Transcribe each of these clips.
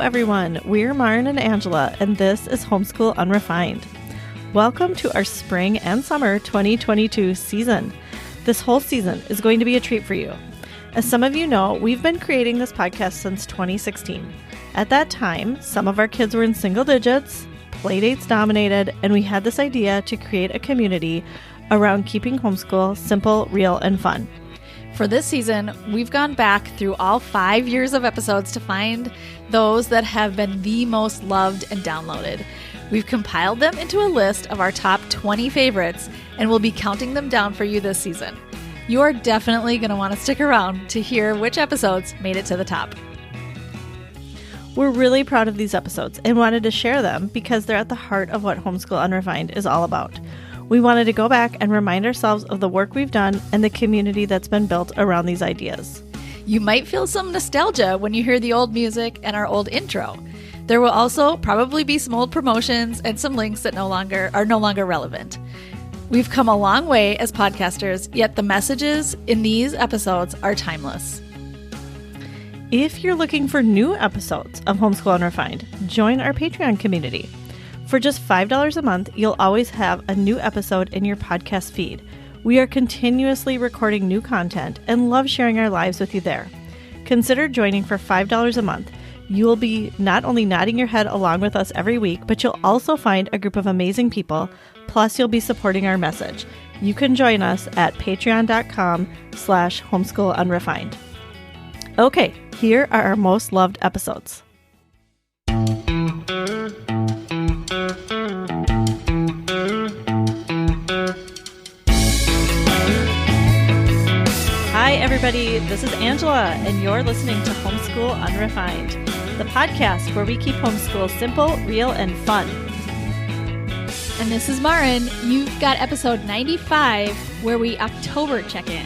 everyone. We're Maren and Angela, and this is Homeschool Unrefined. Welcome to our spring and summer 2022 season. This whole season is going to be a treat for you. As some of you know, we've been creating this podcast since 2016. At that time, some of our kids were in single digits, playdates dominated, and we had this idea to create a community around keeping homeschool simple, real, and fun. For this season, we've gone back through all 5 years of episodes to find those that have been the most loved and downloaded. We've compiled them into a list of our top 20 favorites, and we'll be counting them down for you this season. You are definitely going to want to stick around to hear which episodes made it to the top. We're really proud of these episodes and wanted to share them because they're at the heart of what Homeschool Unrefined is all about. We wanted to go back and remind ourselves of the work we've done and the community that's been built around these ideas. You might feel some nostalgia when you hear the old music and our old intro. There will also probably be some old promotions and some links that are no longer relevant. We've come a long way as podcasters, yet the messages in these episodes are timeless. If you're looking for new episodes of Homeschool Unrefined, join our Patreon community. For just $5 a month, you'll always have a new episode in your podcast feed. We are continuously recording new content and love sharing our lives with you there. Consider joining for $5 a month. You will be not only nodding your head along with us every week, but you'll also find a group of amazing people. Plus, you'll be supporting our message. You can join us at patreon.com/homeschoolunrefined. Okay, here are our most loved episodes. Hi, everybody. This is Angela, and you're listening to Homeschool Unrefined, the podcast where we keep homeschool simple, real, and fun. And this is Maren. You've got episode 95, where we October check in.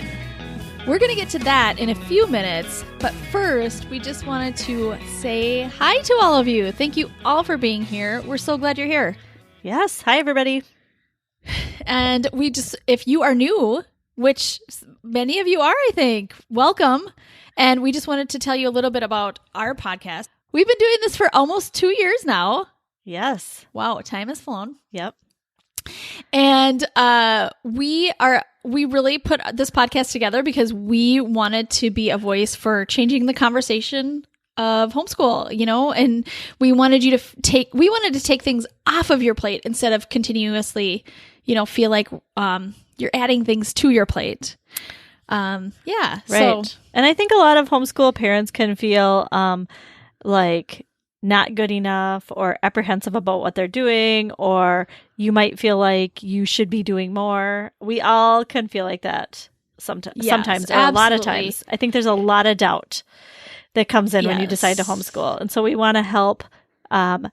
We're going to get to that in a few minutes, but first, we just wanted to say hi to all of you. Thank you all for being here. We're so glad you're here. Yes. Hi, everybody. And if you are new, which many of you are, I think, welcome. And we just wanted to tell you a little bit about our podcast. We've been doing this for almost 2 years now. Yes. Wow, time has flown. Yep. And we really put this podcast together because we wanted to be a voice for changing the conversation of homeschool, and we wanted you to take things off of your plate instead of continuously, feel like you're adding things to your plate. Yeah. Right. So, and I think a lot of homeschool parents can feel like not good enough or apprehensive about what they're doing, or you might feel like you should be doing more. We all can feel like that sometimes, or absolutely. a lot of times. I think there's a lot of doubt that comes in when you decide to homeschool. And so we want to help calm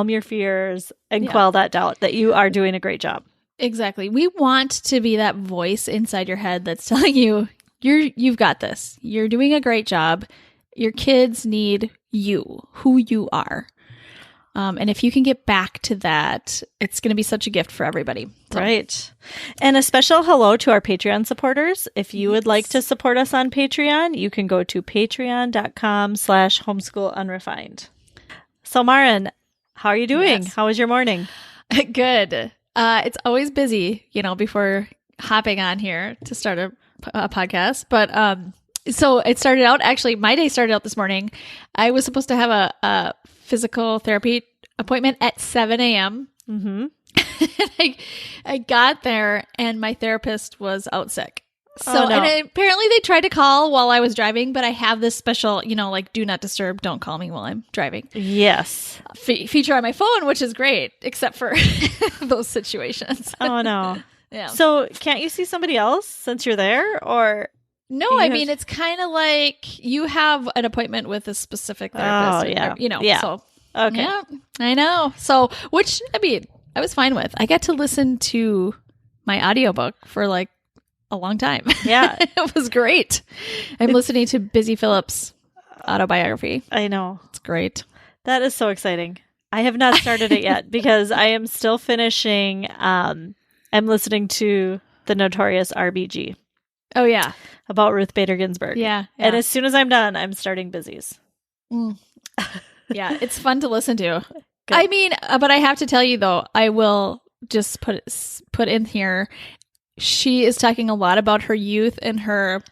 your fears and quell that doubt that you are doing a great job. Exactly. We want to be that voice inside your head that's telling you, you've got this. You're doing a great job. Your kids need you, who you are. And if you can get back to that, it's going to be such a gift for everybody. So. Right. And a special hello to our Patreon supporters. If you would like to support us on Patreon, you can go to patreon.com/homeschoolunrefined. So Maren, how are you doing? Yes. How was your morning? Good. It's always busy, before hopping on here to start a podcast. But so it started out, actually, my day started out this morning. I was supposed to have a physical therapy appointment at 7 a.m. Mm-hmm. I got there and my therapist was out sick. So, oh, no. And apparently they tried to call while I was driving, but I have this special, do not disturb, don't call me while I'm driving. Yes. Feature on my phone, which is great, except for those situations. Oh, no. Yeah. So can't you see somebody else since you're there, or? No, I mean, it's kind of like you have an appointment with a specific therapist. Oh, yeah. Yeah. So, okay. Yeah, I know. So, which, I was fine with. I got to listen to my audiobook for a long time. Yeah. It was great. I'm listening to Phillips' Autobiography. I know. It's great. That is so exciting. I have not started it yet because I am still finishing. I'm listening to the Notorious RBG. Oh, yeah. About Ruth Bader Ginsburg. Yeah. And as soon as I'm done, I'm starting Busy's. Yeah, it's fun to listen to. Good. I mean, but I have to tell you though, I will just put in here, she is talking a lot about her youth and her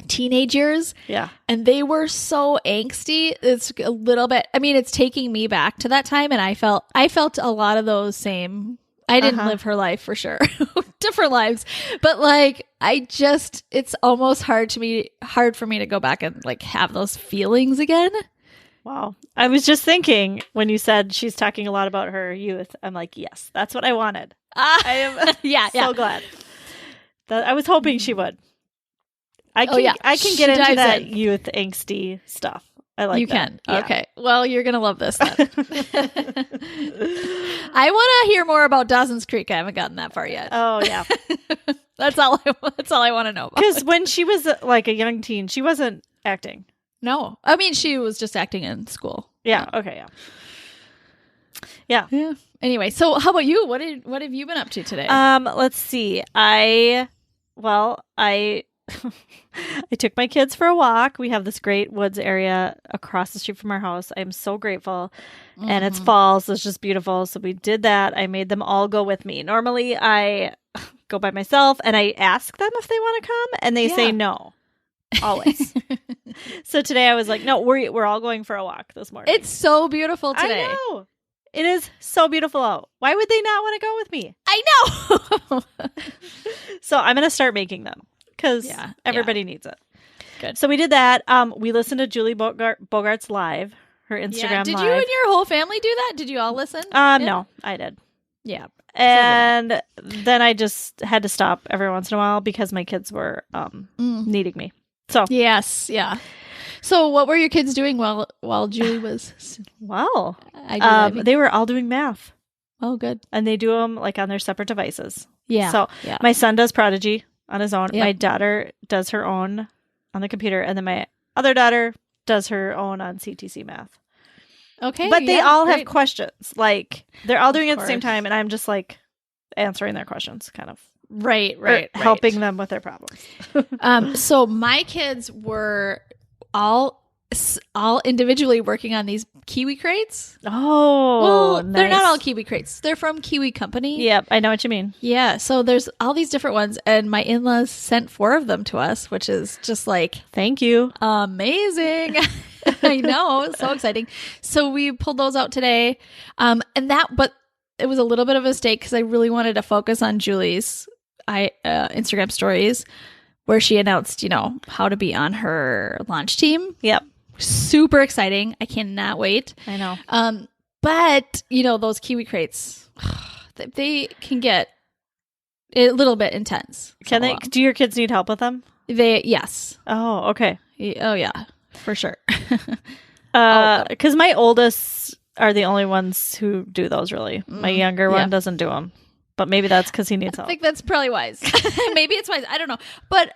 teenage years. Yeah. And they were so angsty. It's a little bit, I mean, it's taking me back to that time, and I felt a lot of those same. I didn't live her life for sure. Different lives. But like it's almost hard for me to go back and like have those feelings again. Wow. I was just thinking when you said she's talking a lot about her youth, I'm like, yes, that's what I wanted. I am so glad. I was hoping she would. I can get into that youth angsty stuff. I like that. You can. Yeah. Okay. Well, you're going to love this then. I want to hear more about Dawson's Creek. I haven't gotten that far yet. Oh, yeah. That's all I want to know about. Because when she was like a young teen, she wasn't acting. No. I mean, she was just acting in school. Yeah. Okay. Yeah. Yeah. Anyway, so how about you? What have you been up to today? Let's see. I took my kids for a walk. We have this great woods area across the street from our house. I'm so grateful. Mm-hmm. And it's fall, so it's just beautiful. So we did that. I made them all go with me. Normally I go by myself and I ask them if they want to come, and they say no. Always. So today I was like, no, we're all going for a walk this morning. It's so beautiful today. I know. It is so beautiful out. Why would they not want to go with me? I know. So I'm going to start making them. Because everybody needs it. Good. So we did that. We listened to Julie Bogart's live, her Instagram Did live. you and your whole family do that? Did you all listen? No, I did. Yeah. And then I just had to stop every once in a while because my kids were needing me. So yes, yeah. So what were your kids doing while Julie was? Well, they were all doing math. Oh, good. And they do them like on their separate devices. Yeah. So my son does Prodigy on his own. Yep. My daughter does her own on the computer, and then my other daughter does her own on CTC Math. Okay. But they all have questions. Like, they're all doing it at the same course. time, and I'm just like answering their questions, kind of. Right. Helping them with their problems. So my kids were all individually working on these kiwi crates. Oh, well, nice. They're not all kiwi crates. They're from Kiwi Company. Yep, I know what you mean. Yeah, so there's all these different ones, and my in-laws sent 4 of them to us, which is just like, thank you, amazing. I know, so exciting. So we pulled those out today, but it was a little bit of a mistake because I really wanted to focus on Julie's Instagram stories, where she announced, how to be on her launch team. Yep. Super exciting. I cannot wait. I know. But, those kiwi crates, they can get a little bit intense. Can they? Do your kids need help with them? Yes. Oh, okay. Oh, yeah, for sure. Because my oldest are the only ones who do those, really. My younger one doesn't do them. But maybe that's because he needs help. I think that's probably wise. Maybe it's wise. I don't know. But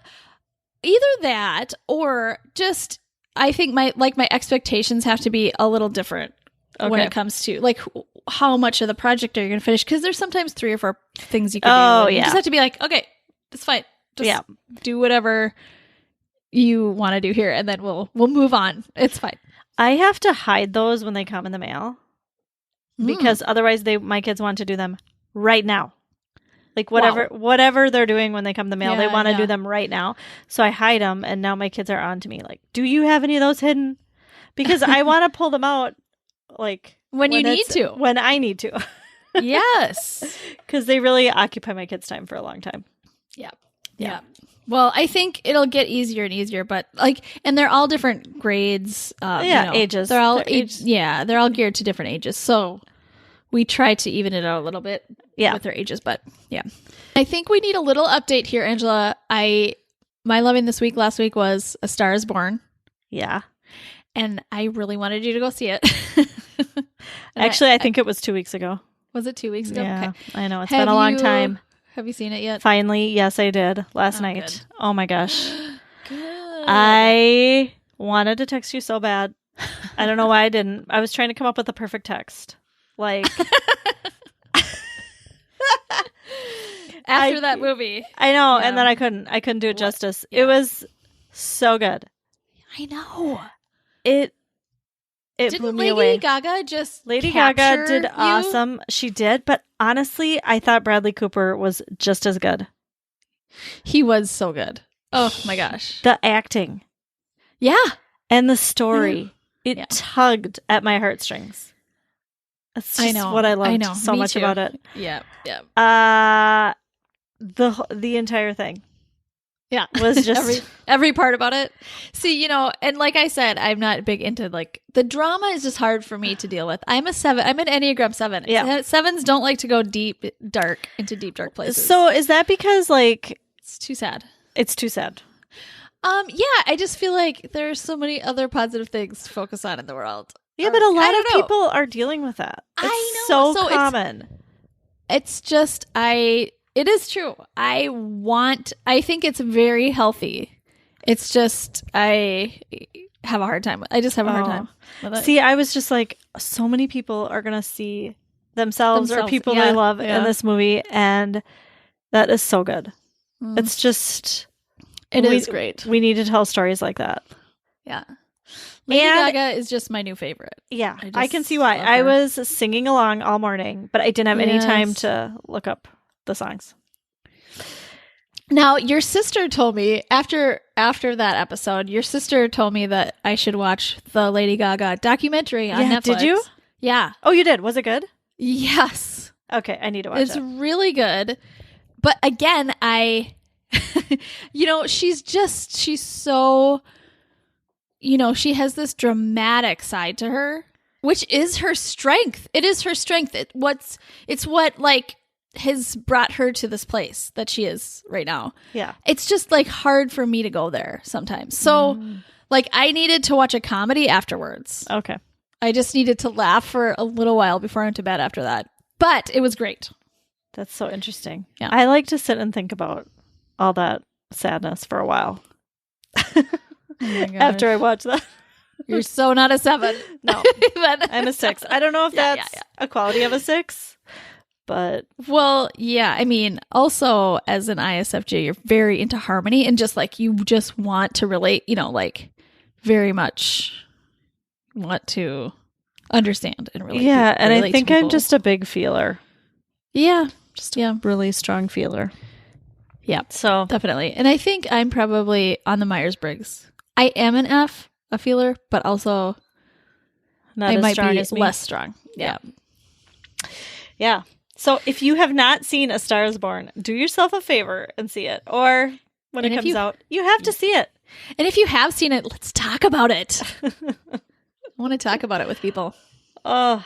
either that or just, I think my expectations have to be a little different when it comes to like how much of the project are you going to finish? Because there's sometimes 3 or 4 things you can do. Oh, You just have to be like, okay, that's fine. Just do whatever you want to do here, and then we'll move on. It's fine. I have to hide those when they come in the mail because otherwise my kids want to do them right now. Like whatever they're doing when they come in the mail, they want to do them right now. So I hide them, and now my kids are on to me like, do you have any of those hidden? Because I want to pull them out like when you need to. When I need to. Yes. Because they really occupy my kids' time for a long time. Yeah. Well, I think it'll get easier and easier, but and they're all different grades. Ages. They're all they're all geared to different ages. So we try to even it out a little bit with their ages, but I think we need a little update here, Angela. My loving this week last week was A Star Is Born. Yeah. And I really wanted you to go see it. Actually, I think it was 2 weeks ago. Was it 2 weeks ago? Yeah, okay. I know. It's been a long time. Have you seen it yet? Finally, yes, I did. Last night. Good. Oh my gosh. Good. I wanted to text you so bad. I don't know why I didn't. I was trying to come up with the perfect text. Like after that movie. I know, and then I couldn't do it justice. Yeah. It was so good. I know. it Didn't blew me Lady away. Gaga just Lady capture Gaga did you? awesome. She did, but honestly, I thought Bradley Cooper was just as good. He was so good. Oh my gosh. The acting Yeah. and the story, it Yeah. tugged at my heartstrings. That's just I know. what I loved so Me much too. about it. Yeah. Yeah. The entire thing. Yeah. Was just every part about it. See, and like I said, I'm not big into like the drama is just hard for me to deal with. I'm a 7. I'm an Enneagram 7. Yeah. 7s don't like to go deep dark places. So is that because like it's too sad. it's too sad? Yeah, I just feel like there's so many other positive things to focus on in the world. Yeah, but a lot of people are dealing with that. It's I know. so common. It's just it is true. I think it's very healthy. It's just I have a hard time. I just have a hard time with it. See, I was just like, so many people are going to see themselves or people they love in this movie, and that is so good. It's just... It is great. We need to tell stories like that. Yeah. Lady Gaga is just my new favorite. Yeah, I can see why. I was singing along all morning, but I didn't have any time to look up the songs. Now, your sister told me after that episode, your sister told me that I should watch the Lady Gaga documentary on Netflix. Did you? Yeah. Oh, you did? Was it good? Yes. Okay, I need to watch it. It's really good. But again, she's so, she has this dramatic side to her, which is her strength. It is her strength. It's what like has brought her to this place that she is right now. Yeah. It's just like hard for me to go there sometimes. So like I needed to watch a comedy afterwards. Okay. I just needed to laugh for a little while before I went to bed after that. But it was great. That's so interesting. Yeah. I like to sit and think about all that sadness for a while. After I watch that. You're so not a 7. No, I'm a 6. I don't know if that's a quality of a 6, but... Well, yeah. I mean, also as an ISFJ, you're very into harmony and just like, you just want to relate, like very much want to understand and relate. Yeah, and I relate think to I'm people. just a big feeler. Yeah. Just a really strong feeler. Yeah, so definitely. And I think I'm probably on the Myers-Briggs. I am an F, a feeler, but also not I as might strong be as me. less strong. Yeah. Yeah. So if you have not seen A Star Is Born, do yourself a favor and see it. Or when it comes out, you have to see it. And if you have seen it, let's talk about it. I want to talk about it with people. Oh.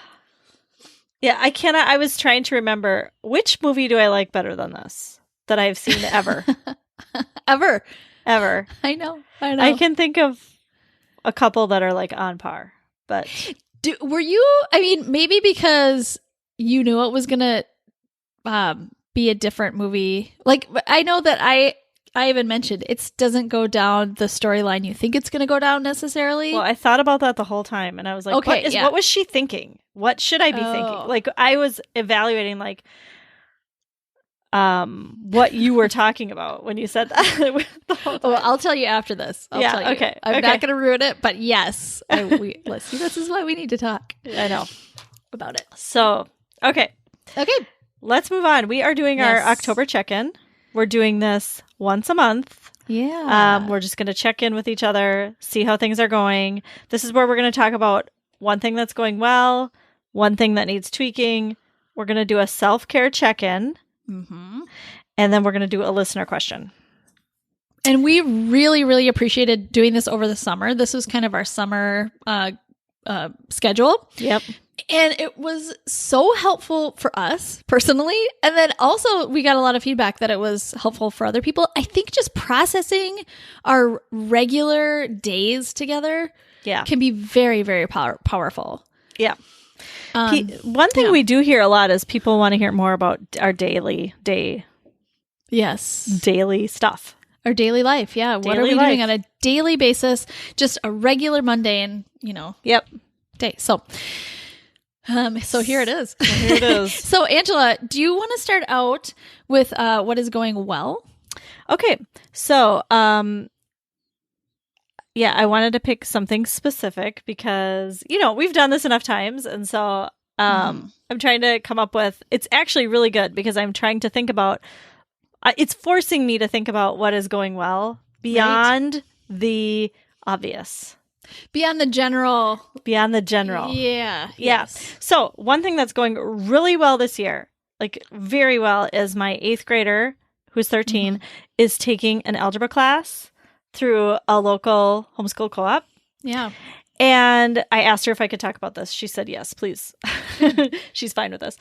Yeah, I cannot. I was trying to remember which movie do I like better than this that I've seen ever. Ever. I know. I can think of a couple that are like on par, but were you, I mean, maybe because you knew it was going to be a different movie. Like, I know that I even mentioned it doesn't go down the storyline you think it's going to go down necessarily. Well, I thought about that the whole time, and I was like, okay, what was she thinking? What should I be thinking? Like, I was evaluating, like, what you were talking about when you said that. I'll tell you after this. I'll tell you. Okay. I'm not going to ruin it, but yes. Let's see. This is why we need to talk. I know about it. So, okay. Let's move on. We are doing our October check-in. We're doing this once a month. Yeah. We're just going to check in with each other, see how things are going. This is where we're going to talk about one thing that's going well, one thing that needs tweaking. We're going to do a self-care check-in. Mm-hmm. And then we're going to do a listener question. And we really, really appreciated doing this over the summer. This was kind of our summer schedule. Yep. And it was so helpful for us personally. And then also we got a lot of feedback that it was helpful for other people. I think just processing our regular days together can be very, very powerful. Yeah. One thing we do hear a lot is people want to hear more about our daily stuff. Our daily life. Yeah. What are we doing on a daily basis? Just a regular mundane, day. So here it is. So Angela, do you want to start out with what is going well? Okay. So I wanted to pick something specific because, we've done this enough times. And so I'm trying to come up with, it's actually really good because I'm trying to think about, it's forcing me to think about what is going well beyond the obvious. Beyond the general. Yeah. Yes. So one thing that's going really well this year, like very well, is my 8th grader, who's 13, is taking an algebra class through a local homeschool co-op. Yeah. And I asked her if I could talk about this. She said, yes, please. She's fine with this.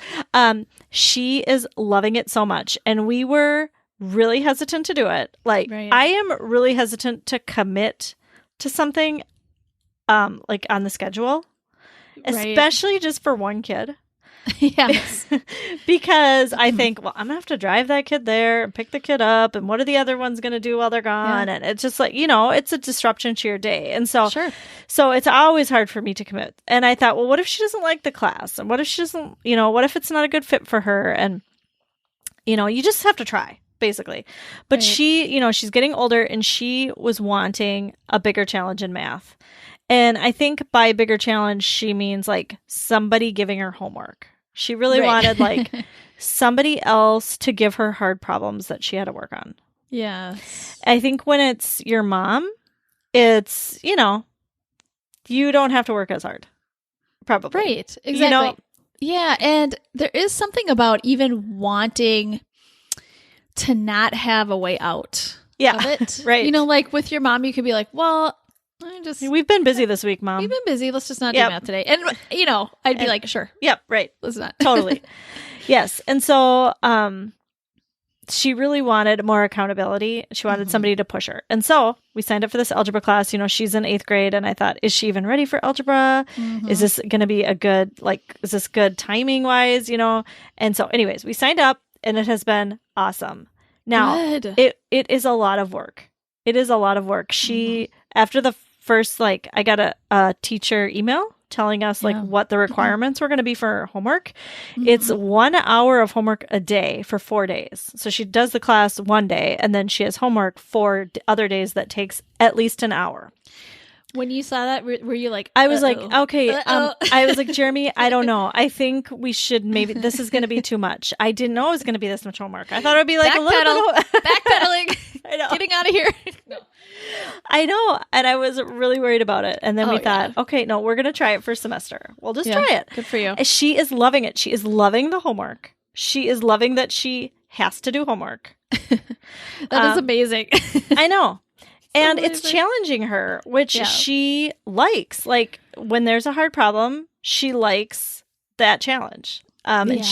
She is loving it so much. And we were really hesitant to do it. Like, I am really hesitant to commit to something like on the schedule, especially just for one kid. Yes. Because I think, well, I'm going to have to drive that kid there and pick the kid up. And what are the other ones going to do while they're gone? Yeah. And it's just like, it's a disruption to your day. And so, so it's always hard for me to commit. And I thought, well, what if she doesn't like the class? And what if she doesn't, what if it's not a good fit for her? And, you just have to try, basically. But she, she's getting older and she was wanting a bigger challenge in math. And I think by bigger challenge, she means like somebody giving her homework. She really wanted like somebody else to give her hard problems that she had to work on. Yes. I think when it's your mom, it's, you don't have to work as hard. Probably. Right. Exactly. Yeah. And there is something about even wanting to not have a way out of it. Right. Like with your mom, you could be like, well, we've been busy this week, Mom. We've been busy. Let's just not do math today. And, I'd be like, sure. Yep. Right. Let's not. Totally. Yes. And so she really wanted more accountability. She wanted somebody to push her. And so we signed up for this algebra class. She's in 8th grade. And I thought, is she even ready for algebra? Is this going to be a good, is this good timing wise, And so anyways, we signed up and it has been awesome. Now, it is a lot of work. It is a lot of work. She, after the first, I got a teacher email telling us what the requirements were going to be for homework. It's 1 hour of homework a day for 4 days. So she does the class one day and then she has homework 4 other days that takes at least an hour. When you saw that, were you like, I was like, okay. I was like, Jeremy, I don't know. I think we should this is going to be too much. I didn't know it was going to be this much homework. I thought it would be like a little bit backpedaling. I know. Getting out of here. No. I know. And I was really worried about it. And then we thought, okay, no, we're going to try it for semester. We'll just try it. Good for you. And she is loving it. She is loving the homework. She is loving that she has to do homework. That is amazing. I know. And it's challenging her, which she likes. Like, when there's a hard problem, she likes that challenge. And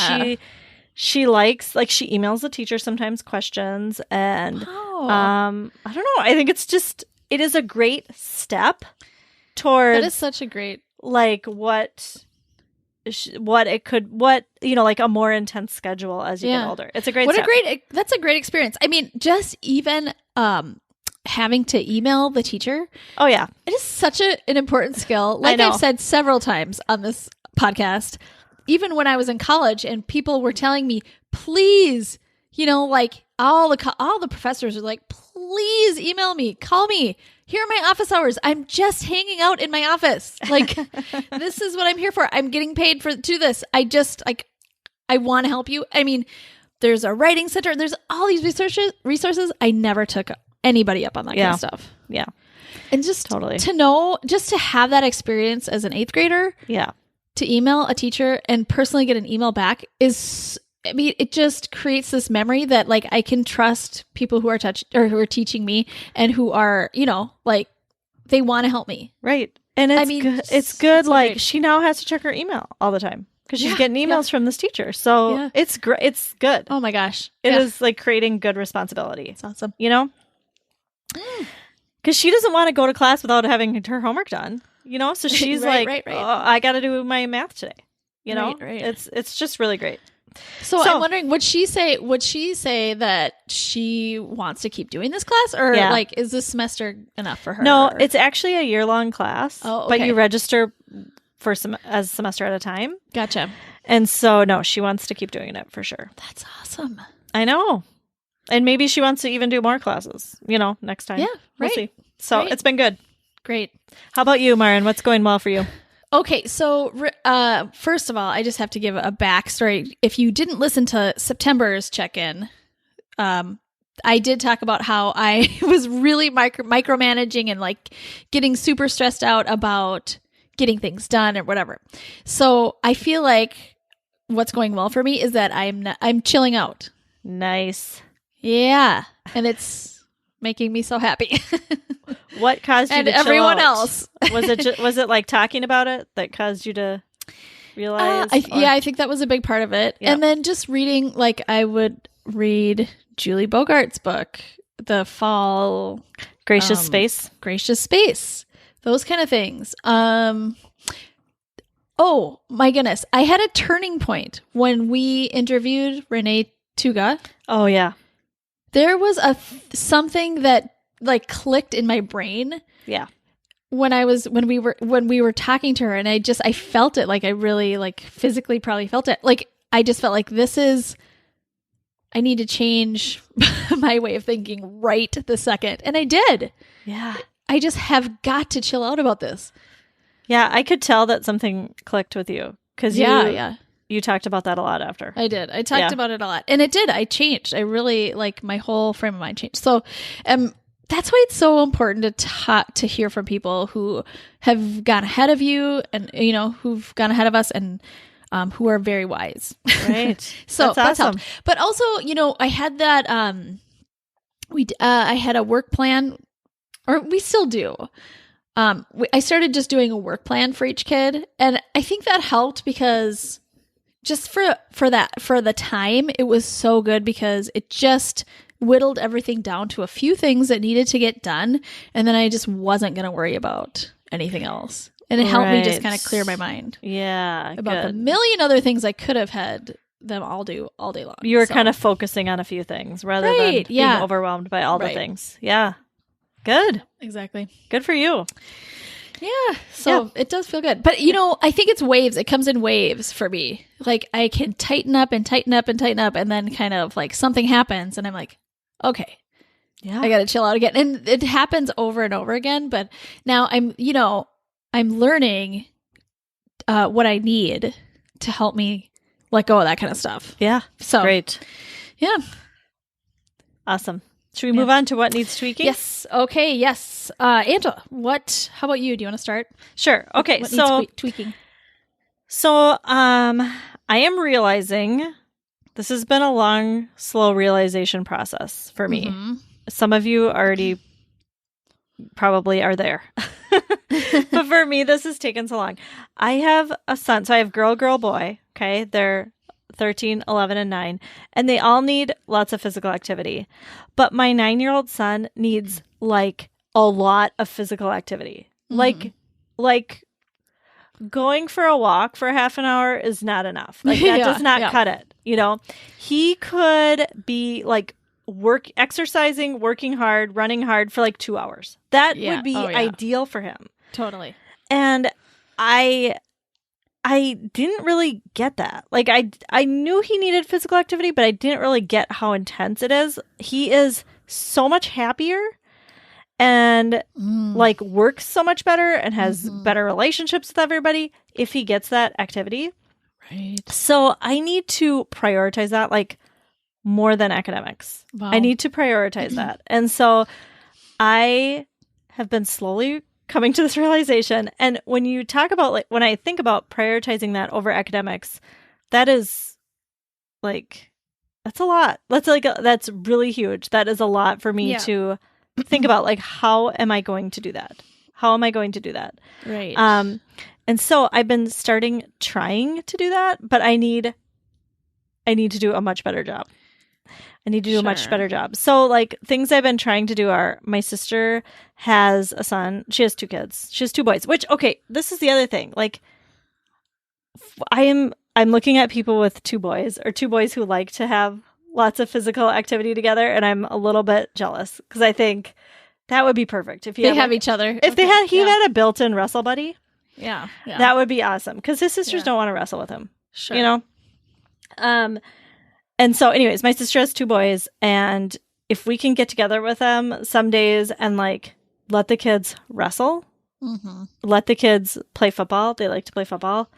she likes, she emails the teacher sometimes questions. And I don't know. I think it is a great step towards. That is such a great. What it could, a more intense schedule as you get older. It's a great step. That's a great experience. I mean, just even, having to email the teacher. Oh, yeah. It is such an important skill. Like I've said several times on this podcast, even when I was in college and people were telling me, please, all the professors are like, please email me, call me. Here are my office hours. I'm just hanging out in my office. This is what I'm here for. I'm getting paid to do this. I want to help you. I mean, there's a writing center. There's all these resources. I never took anybody up on that kind of stuff. Yeah. And just to know, just to have that experience as an 8th grader. Yeah. To email a teacher and personally get an email back it just creates this memory that I can trust people who are who are teaching me and who are, they want to help me. Right. And it's good. She now has to check her email all the time because she's getting emails from this teacher. So it's great. It's good. Oh my gosh. It is creating good responsibility. It's awesome. Because she doesn't want to go to class without having her homework done, so she's right. Oh, I got to do my math today, Right. It's just really great. So I'm wondering, would she say that she wants to keep doing this class or is this semester enough for her? No, it's actually a year-long class, okay. But you register for as a semester at a time. Gotcha. And so, no, she wants to keep doing it for sure. That's awesome. I know. And maybe she wants to even do more classes, next time. Yeah, We'll see. So it's been good. Great. How about you, Marin? What's going well for you? Okay, so first of all, I just have to give a backstory. If you didn't listen to September's check-in, I did talk about how I was really micromanaging and like getting super stressed out about getting things done or whatever. So I feel like what's going well for me is that I'm chilling out. Nice. Yeah, and it's making me so happy. What caused you and to chill everyone out? else? Was it like talking about it that caused you to realize? I think that was a big part of it. Yep. And then just reading, like I would read Julie Bogart's book, The Fall, Gracious Space. Gracious Space, those kind of things. Oh my goodness. I had a turning point when we interviewed Renee Tuga. Oh yeah. There was something that like clicked in my brain. Yeah. When we were talking to her, and I felt it, like I really like physically probably felt it. Like I just felt like I need to change my way of thinking right this second. And I did. Yeah. I just have got to chill out about this. Yeah, I could tell that something clicked with you because you talked about that a lot after. I did. I talked about it a lot, and it did. I changed. I really like my whole frame of mind changed. So, that's why it's so important to hear from people who have gone ahead of you, and who've gone ahead of us, and who are very wise. Right. So that's awesome. But also, I had that. I had a work plan, or we still do. I started just doing a work plan for each kid, and I think that helped because just for the time, it was so good because it just whittled everything down to a few things that needed to get done, and then I just wasn't going to worry about anything else. And it helped me just kind of clear my mind. Yeah. About the million other things I could have had them all do all day long. You were kind of focusing on a few things rather than being overwhelmed by all the things. Yeah. Good. Exactly. Good for you. Yeah. So it does feel good. But, I think it's waves. It comes in waves for me. Like I can tighten up and tighten up and tighten up, and then kind of like something happens and I'm like, okay, I got to chill out again. And it happens over and over again. But now I'm learning what I need to help me let go of that kind of stuff. Yeah. So great. Yeah. Awesome. Should we move on to what needs tweaking? Yes. Okay. Yes. Angela, how about you? Do you want to start? Sure. Okay. What needs tweaking? So, I am realizing this has been a long, slow realization process for me. Mm-hmm. Some of you already probably are there. But for me, this has taken so long. I have a son. So I have girl, boy. Okay. They're 13, 11, and 9. And they all need lots of physical activity. But my 9-year-old son needs like a lot of physical activity. Mm-hmm. Like going for a walk for half an hour is not enough. Like that does not cut it. He could be like exercising, working hard, running hard for like 2 hours. That would be ideal for him. Totally. And I didn't really get that. Like I knew he needed physical activity, but I didn't really get how intense it is. He is so much happier and like works so much better and has better relationships with everybody if he gets that activity. Right. So I need to prioritize that like more than academics. Wow. I need to prioritize that. And so I have been slowly coming to this realization. And when you talk about when I think about prioritizing that over academics, that is like, that's a lot. That's really huge. That is a lot for me to think about. Like, how am I going to do that? How am I going to do that? Right. And so I've been trying to do that, but I need to do a much better job. I need to do a much better job. So like things I've been trying to do are, my sister has a son. She has 2 kids. She has 2 boys, which, okay, this is the other thing. Like I'm looking at people with 2 boys or 2 boys who like to have lots of physical activity together. And I'm a little bit jealous because I think that would be perfect. If they have each other. If he had a built-in wrestle buddy. Yeah. That would be awesome because his sisters don't want to wrestle with him. Sure. And so anyways, my sister has 2 boys, and if we can get together with them some days and like let the kids wrestle let the kids play football. They like to play football.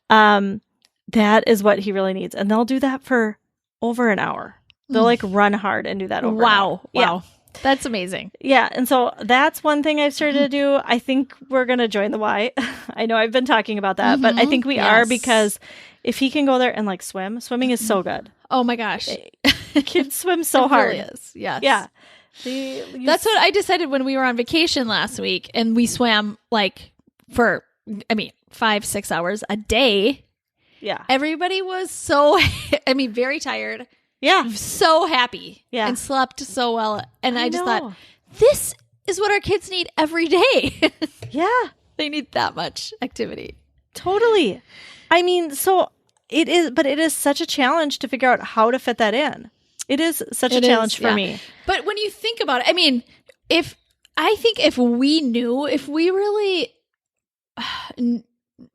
That is what he really needs. And they'll do that for over an hour. They'll like run hard and do that over an hour. Wow. Yeah. That's amazing. Yeah. And so that's one thing I've started to do. I think we're going to join the Y. I know I've been talking about that, but I think we are, because if he can go there and like swimming is so good. Oh my gosh. Kids swim so hard. Really is. Yes. Yeah. That's what I decided when we were on vacation last week, and we swam like for, 5-6 hours a day. Yeah. Everybody was so, very tired. Yeah. So happy. Yeah. And slept so well. And I just thought, this is what our kids need every day. Yeah. They need that much activity. Totally. So it is, but it is such a challenge to figure out how to fit that in. It is such a challenge for me. But when you think about it, if we really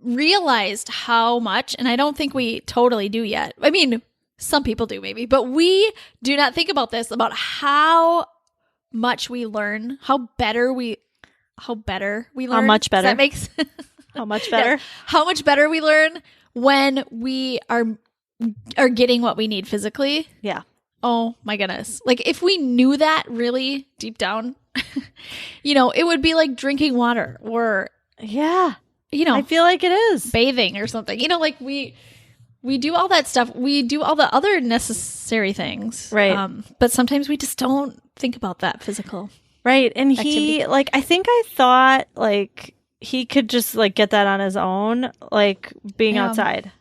realized how much, and I don't think we totally do yet. Some people do maybe, but we do not think about this, about how much we learn, how much better we learn. How much better? Does that make sense? How much better? Yes. How much better we learn when we are getting what we need physically. Yeah. Oh my goodness. Like if we knew that really deep down, it would be like drinking water or, yeah, I feel like it is bathing or something, like we do all that stuff. We do all the other necessary things. Right. But sometimes we just don't think about that physical. Right. And activity. I think I thought he could just get that on his own, being outside,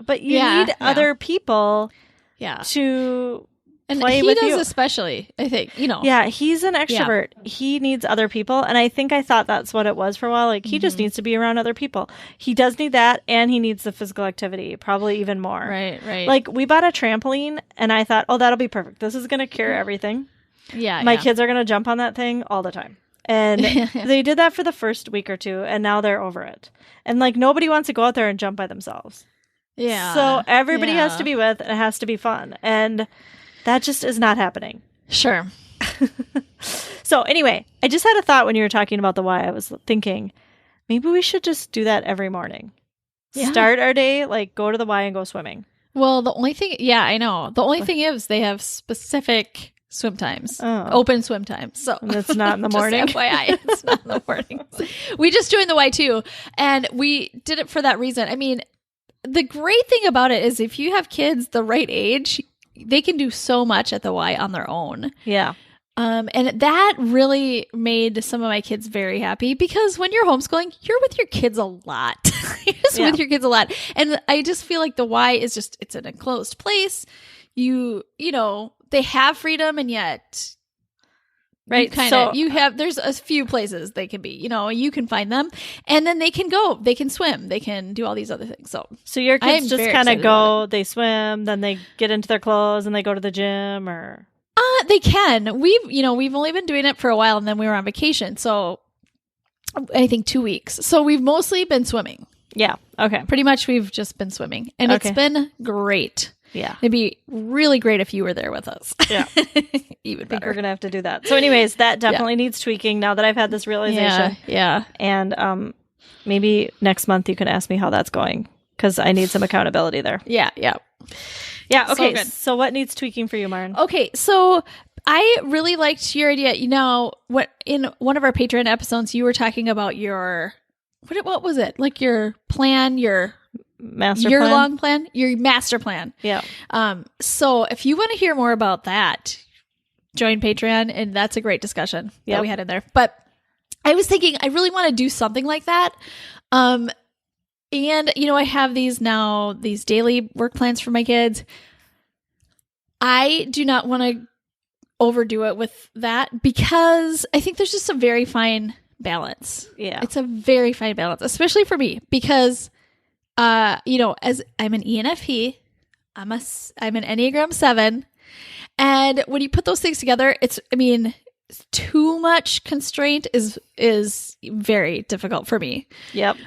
but you need other people to and play he with does you. Especially, I think, Yeah, he's an extrovert. Yeah. He needs other people. And I think I thought that's what it was for a while. He just needs to be around other people. He does need that, and he needs the physical activity, probably even more. Right. We bought a trampoline, and I thought, oh, that'll be perfect. This is going to cure everything. Yeah. My kids are going to jump on that thing all the time. And they did that for the first week or two, and now they're over it. And nobody wants to go out there and jump by themselves. Yeah. So everybody has to be with, and it has to be fun. And that just is not happening. Sure. So anyway, I just had a thought when you were talking about the Y. I was thinking, maybe we should just do that every morning. Yeah. Start our day, go to the Y and go swimming. Well, the only thing, I know. The only thing is they have specific swim times, open swim times. So and it's not in the morning. FYI, it's not in the morning. We just joined the Y too, and we did it for that reason. The great thing about it is if you have kids the right age, they can do so much at the Y on their own. Yeah. And that really made some of my kids very happy, because when you're homeschooling, you're with your kids a lot. You're just with your kids a lot. And I just feel like the Y is it's an enclosed place. They have freedom, and yet right. There's a few places they can be, you can find them, and then they can go, they can swim, they can do all these other things. So your kids just kind of go, they swim, then they get into their clothes and they go to the gym, or they can. We've only been doing it for a while, and then we were on vacation. So I think 2 weeks. So we've mostly been swimming. Yeah. Okay. Pretty much we've just been swimming, and it's been great. Yeah. It'd be really great if you were there with us. Yeah. Even better. I think we're going to have to do that. So anyways, that definitely needs tweaking now that I've had this realization. Yeah. And maybe next month you can ask me how that's going, because I need some accountability there. Yeah. Okay. So what needs tweaking for you, Maren? Okay. So I really liked your idea. What in one of our Patreon episodes, you were talking about your, what was it? Your plan, your long plan, your master plan. Yeah. So if you want to hear more about that, join Patreon, and that's a great discussion that we had in there. But I was thinking, I really want to do something like that. And I have these daily work plans for my kids. I do not want to overdo it with that, because I think there's just a very fine balance. Yeah. It's a very fine balance, especially for me, because as I'm an ENFP, I'm an Enneagram 7. And when you put those things together, too much constraint is very difficult for me. Yep.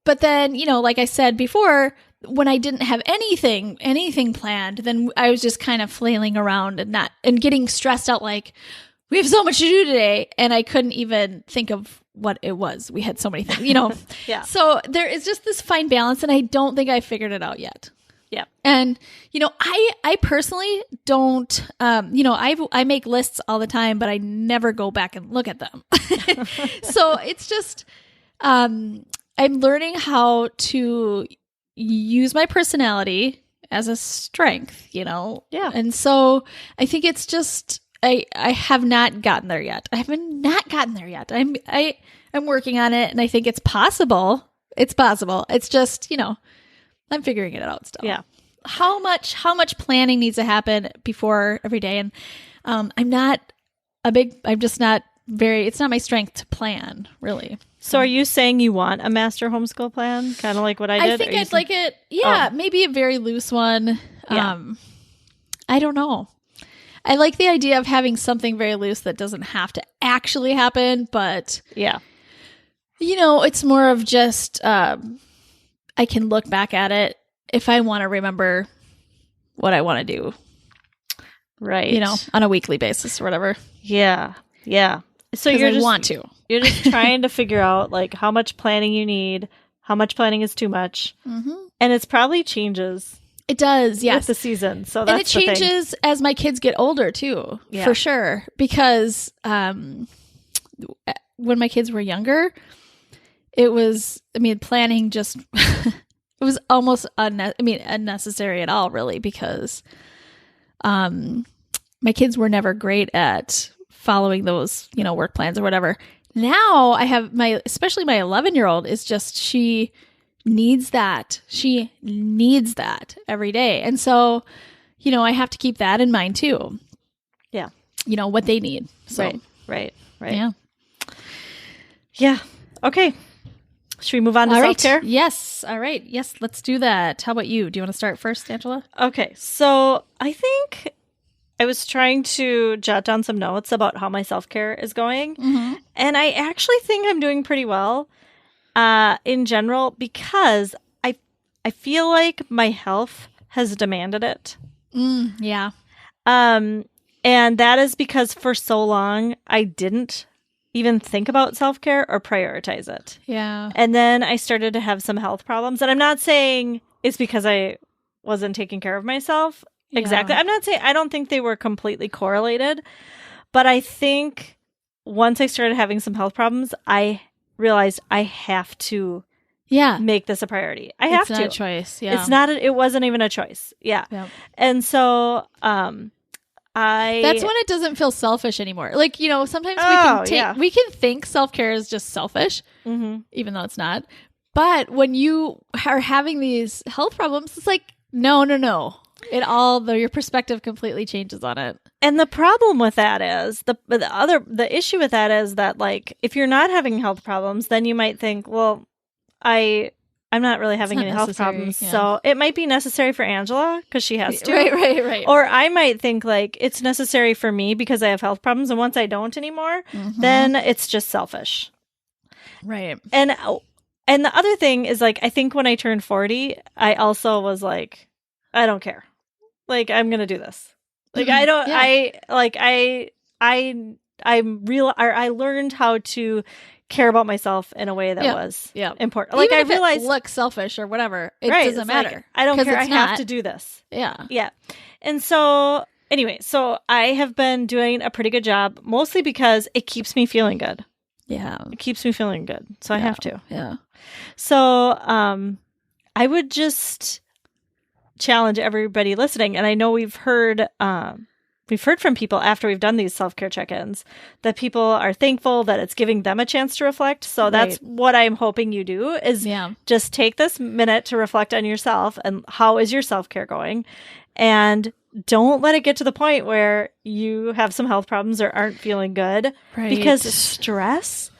But then, like I said before, when I didn't have anything planned, then I was just kind of flailing around and getting stressed out, we have so much to do today. And I couldn't even think of what it was. We had so many things, Yeah. So there is just this fine balance, and I don't think I figured it out yet. Yeah. And, I personally don't, I make lists all the time, but I never go back and look at them. So it's just, I'm learning how to use my personality as a strength, Yeah. And so I think it's just, I have not gotten there yet. I haven't not gotten there yet. I'm working on it, and I think it's possible. It's possible. It's just, I'm figuring it out still. Yeah. How much planning needs to happen before every day. And it's not my strength to plan, really. So are you saying you want a master homeschool plan? Kind of like what I did? I think I'd like it. Yeah. Maybe a very loose one. Yeah. I don't know. I like the idea of having something very loose that doesn't have to actually happen, but yeah. It's more of just, I can look back at it if I want to remember what I want to do. Right. On a weekly basis or whatever. Yeah. Yeah. So you're just trying to figure out like how much planning you need, how much planning is too much. Mm-hmm. And it's probably changes. It does. Yes. With the season. So that's and it changes as my kids get older too, for sure. Because, when my kids were younger, planning just, it was almost unnecessary at all, really, because my kids were never great at following those, work plans or whatever. Now I have especially my 11-year-old is just, she needs that. She needs that every day. And so, I have to keep that in mind too. Yeah. What they need. So, right. Yeah. Yeah. Okay. Should we move on to self-care? Right. Yes. All right. Yes, let's do that. How about you? Do you want to start first, Angela? Okay. So I think I was trying to jot down some notes about how my self-care is going. Mm-hmm. And I actually think I'm doing pretty well in general because I feel like my health has demanded it. Yeah. And that is because for so long I didn't even think about self-care or prioritize it. Yeah. And then I started to have some health problems. And I'm not saying it's because I wasn't taking care of myself. Exactly. I'm not saying, I don't think they were completely correlated. But I think once I started having some health problems, I realized I have to make this a priority. I have to. It's not a choice. Yeah. It's not, it wasn't even a choice. Yeah. Yep. And so, that's when it doesn't feel selfish anymore. Like, sometimes we can think self-care is just selfish, even though it's not. But when you are having these health problems, it's like, no. Your perspective completely changes on it. And the problem with that is the issue with that is that, like, if you're not having health problems, then you might think, well, I'm not really having any health problems. Yeah. So it might be necessary for Angela because she has to. Right. Or I might think like it's necessary for me because I have health problems. And once I don't anymore, then it's just selfish. Right. And the other thing is, like, I think when I turned 40, I also was like, I don't care. Like, I'm going to do this. Like, I don't, I learned how to care about myself in a way that was important. Like, even I realized it looks selfish or whatever. It doesn't matter. Like, I don't care. I have to do this. Yeah. Yeah. And so anyway, so I have been doing a pretty good job, mostly because it keeps me feeling good. Yeah. It keeps me feeling good. So I have to. Yeah. So I would just challenge everybody listening. And I know we've heard from people after we've done these self-care check-ins that people are thankful that it's giving them a chance to reflect. So that's what I'm hoping you do is just take this minute to reflect on yourself and how is your self-care going, and don't let it get to the point where you have some health problems or aren't feeling good, because stress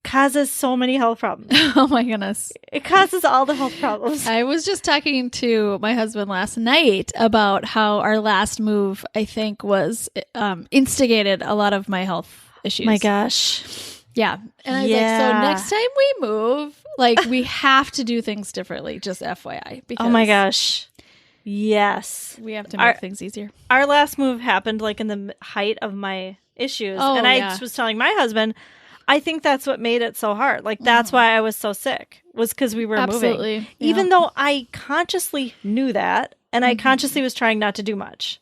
causes so many health problems. Oh my goodness. It causes all the health problems. I was just talking to my husband last night about how our last move, I think, was instigated a lot of my health issues. My gosh. Yeah. And I was like, so next time we move, like, we have to do things differently, just FYI. Because oh my gosh. Yes. We have to make things easier. Our last move happened like in the height of my issues. And I just was telling my husband, I think that's what made it so hard. Like, that's why I was so sick, was because we were moving. Yeah. Even though I consciously knew that, and I consciously was trying not to do much.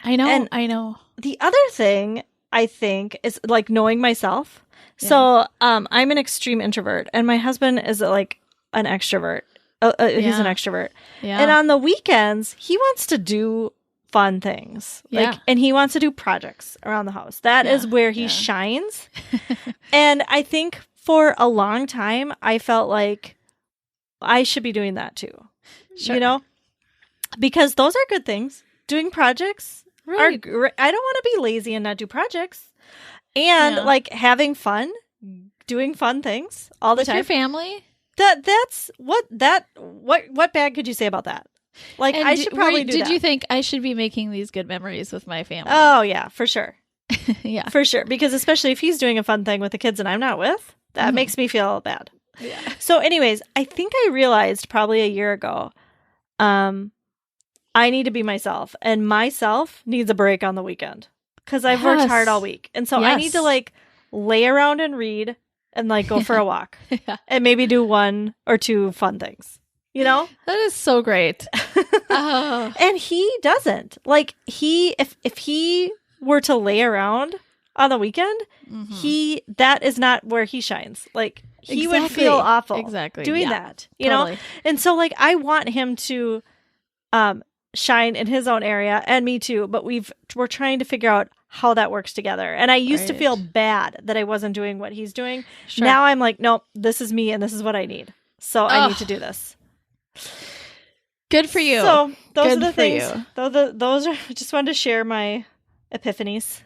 I know. And I know. the other thing, I think, is like knowing myself. Yeah. So I'm an extreme introvert, and my husband is like an extrovert. He's an extrovert. Yeah. And on the weekends, he wants to do fun things. Like, and he wants to do projects around the house. That is where he shines. And I think for a long time, I felt like I should be doing that too. Sure. You know? Because those are good things. Doing projects are great. I don't want to be lazy and not do projects. And like having fun, doing fun things all the time. With your family? That's what bad could you say about that? Like, and I should probably do that. Did you think I should be making these good memories with my family? Oh, yeah, for sure. Yeah. For sure. Because especially if he's doing a fun thing with the kids and I'm not with, that makes me feel bad. Yeah. So anyways, I think I realized probably a year ago, I need to be myself. And myself needs a break on the weekend. Because I've worked hard all week. And so I need to like lay around and read and like go for a walk. And maybe do 1 or 2 fun things. You know? That is so great. And he doesn't. Like, if he were to lay around on the weekend, that is not where he shines. Like, he would feel awful doing that. You know? And so, like, I want him to shine in his own area, and me too, but we're trying to figure out how that works together. And I used to feel bad that I wasn't doing what he's doing. Sure. Now I'm like, nope, this is me and this is what I need. So I need to do this. Good for you. So those are the things. Those are, I just wanted to share my epiphanies.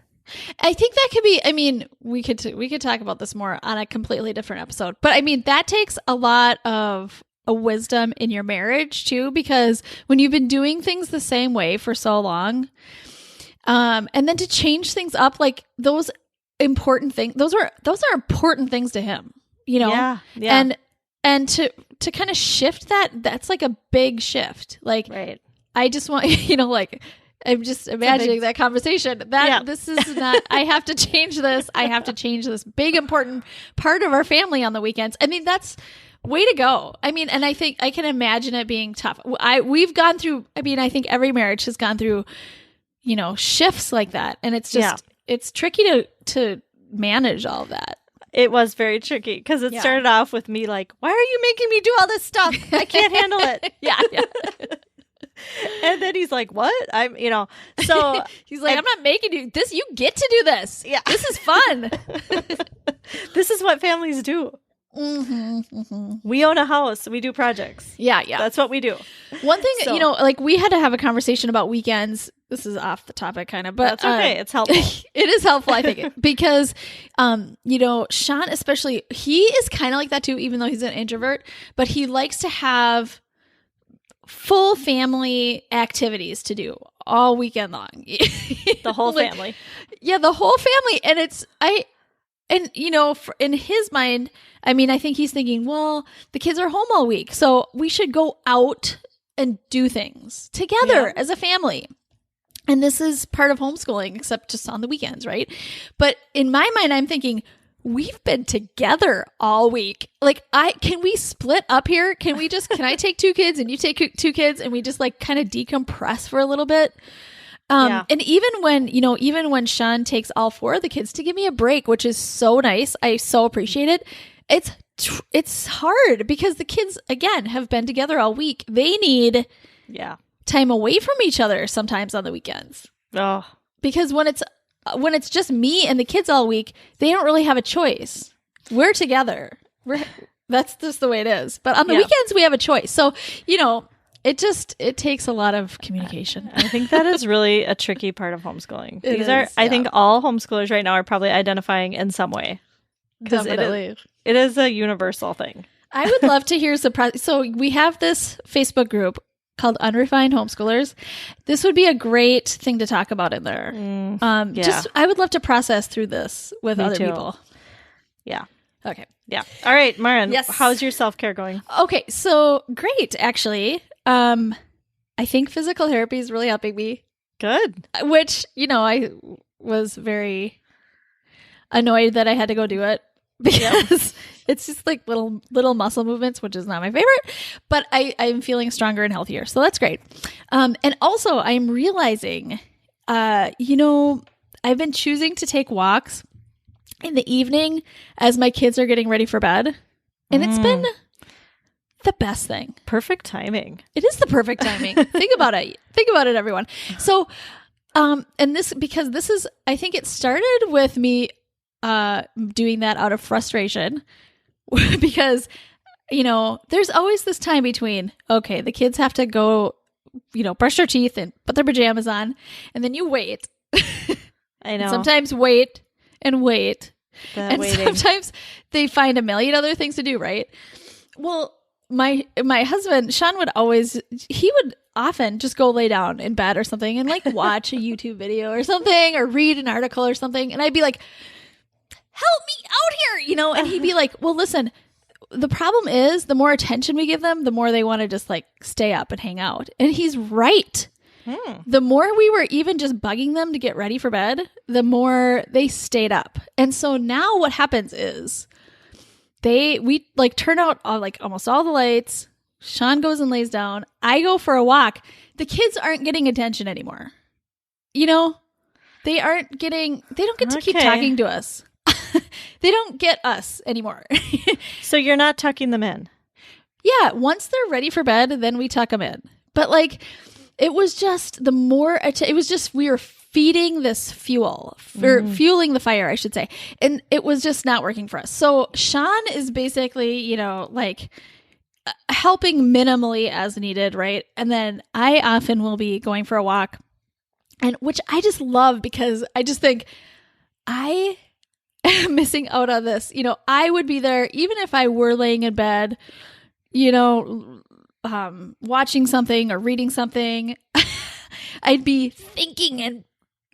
I think that could be, I mean, we could talk about this more on a completely different episode, but I mean, that takes a lot of a wisdom in your marriage too, because when you've been doing things the same way for so long, and then to change things up, like those important things, those are important things to him, you know? Yeah. And to kind of shift that's like a big shift. Like, I just want, you know, like, I'm just imagining that conversation. This is not, I have to change this. I have to change this big, important part of our family on the weekends. I mean, that's way to go. I mean, and I think I can imagine it being tough. We've gone through, I mean, I think every marriage has gone through, you know, shifts like that. And it's just, it's tricky to manage all of that. It was very tricky because it started off with me like, why are you making me do all this stuff? I can't handle it. Yeah. And then he's like, what? So he's like, I'm not making you this. You get to do this. Yeah. This is fun. This is what families do. We own a house. We do projects. Yeah. That's what we do. One thing, you know, like we had to have a conversation about weekends. This is off the topic kind of, but that's okay. It's helpful. It is helpful, I think, because, you know, Sean especially, he is kind of like that too, even though he's an introvert, but he likes to have full family activities to do all weekend long. The whole family. Yeah, the whole family. And you know, in his mind, I mean, I think he's thinking, well, the kids are home all week, so we should go out and do things together as a family. And this is part of homeschooling, except just on the weekends, right? But in my mind, I'm thinking, we've been together all week. Like, can we split up here? Can I take 2 kids and you take 2 kids and we just like kind of decompress for a little bit? And even when Sean takes all 4 of the kids to give me a break, which is so nice, I so appreciate it. It's hard because the kids, again, have been together all week. They need time away from each other sometimes on the weekends. Oh, because when it's just me and the kids all week, they don't really have a choice. We're together. That's just the way it is. But on the weekends, we have a choice. So, you know, it takes a lot of communication. I think that is really a tricky part of homeschooling. I think all homeschoolers right now are probably identifying in some way. Because it is a universal thing. I would love to hear so we have this Facebook group called Unrefined Homeschoolers. This would be a great thing to talk about in there. I would love to process through this with other people. Yeah. Okay. Yeah. All right, Maren. Yes. How's your self-care going? Okay. So great, actually. I think physical therapy is really helping me. Good. Which, you know, I was very annoyed that I had to go do it because it's just like little muscle movements, which is not my favorite, but I'm feeling stronger and healthier. So that's great. And also I'm realizing, I've been choosing to take walks in the evening as my kids are getting ready for bed. And it's been the best thing. Perfect timing. It is the perfect timing. Think about it. Think about it, everyone. So, and this, because this is, I think it started with me doing that out of frustration because, there's always this time between, okay, the kids have to go, brush their teeth and put their pajamas on, and then you wait. I know. Sometimes wait and wait. And sometimes they find a million other things to do, right? Well, my husband, Sean, would often just go lay down in bed or something and like watch a YouTube video or something or read an article or something. And I'd be like, help me out here, and he'd be like, well, listen, the problem is the more attention we give them, the more they want to just like stay up and hang out. And he's right. The more we were even just bugging them to get ready for bed, the more they stayed up. And so now what happens is we like turn out like almost all the lights. Sean goes and lays down. I go for a walk. The kids aren't getting attention anymore. They don't get to keep talking to us. They don't get us anymore. So you're not tucking them in? Yeah. Once they're ready for bed, then we tuck them in. But like, it was just we were feeding this fuel, or fueling the fire, I should say. And it was just not working for us. So Sean is basically, like helping minimally as needed, right? And then I often will be going for a walk, and which I just love because I just think I am missing out on this. I would be there even if I were laying in bed, watching something or reading something. I'd be thinking and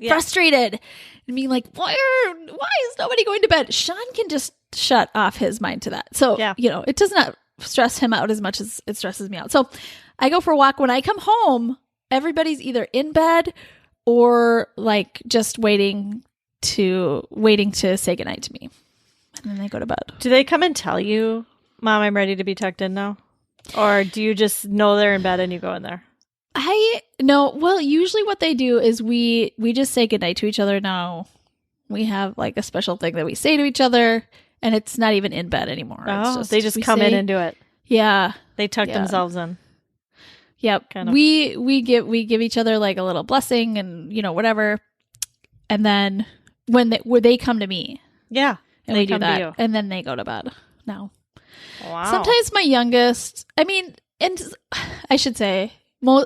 frustrated and being like, why is nobody going to bed? Sean can just shut off his mind to that. So, it does not stress him out as much as it stresses me out. So I go for a walk. When I come home, everybody's either in bed or like just waiting to say goodnight to me. And then they go to bed. Do they come and tell you, Mom, I'm ready to be tucked in now? Or do you just know they're in bed and you go in there? Well, usually what they do is we just say goodnight to each other now. We have like a special thing that we say to each other, and it's not even in bed anymore. Oh, they just come in and do it. Yeah. They tuck themselves in. Yep. Kind of. We give each other like a little blessing and, whatever. And then when they come to me. Yeah. And we do that. And then they go to bed now. Wow. Sometimes my youngest, and I should say,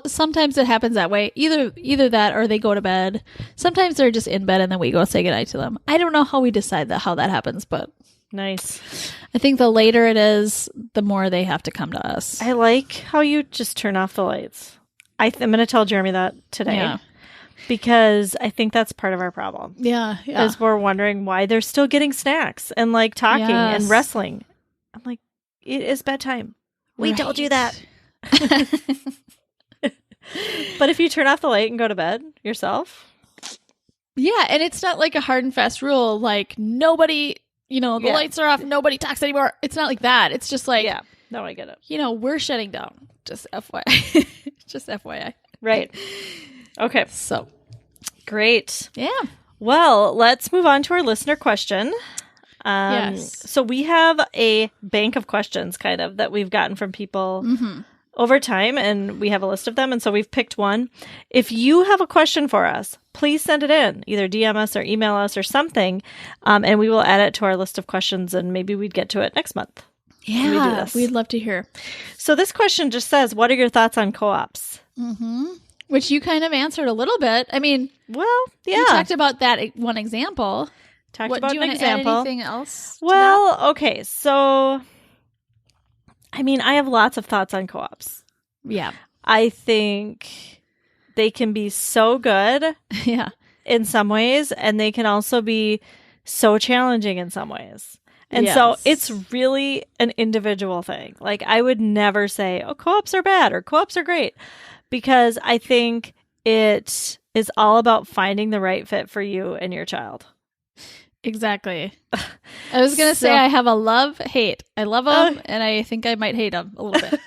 sometimes it happens that way. Either that or they go to bed. Sometimes they're just in bed and then we go say goodnight to them. I don't know how we decide how that happens, but nice. I think the later it is, the more they have to come to us. I like how you just turn off the lights. I'm going to tell Jeremy that today because I think that's part of our problem. Yeah. Is we're wondering why they're still getting snacks and like talking and wrestling. I'm like, it is bedtime. We told you that. But if you turn off the light and go to bed yourself. Yeah. And it's not like a hard and fast rule. Like nobody, the lights are off. Nobody talks anymore. It's not like that. It's just like, no, I get it. We're shutting down. Just FYI. Just FYI. Right. Okay. So great. Yeah. Well, let's move on to our listener question. Yes. So we have a bank of questions kind of that we've gotten from people over time, and we have a list of them. And so we've picked one. If you have a question for us, please send it in, either DM us or email us or something. And we will add it to our list of questions, and maybe we'd get to it next month. Yeah. We do this. We'd love to hear. So this question just says, what are your thoughts on co-ops? Which you kind of answered a little bit. Well, yeah. You talked about that one example. Do you want to add anything else? Well, okay. So, I have lots of thoughts on co-ops. Yeah. I think they can be so good in some ways, and they can also be so challenging in some ways. And so it's really an individual thing. Like I would never say, oh, co-ops are bad or co-ops are great, because I think it is all about finding the right fit for you and your child. Exactly. I was going to say I have a love-hate. I love them, and I think I might hate them a little bit.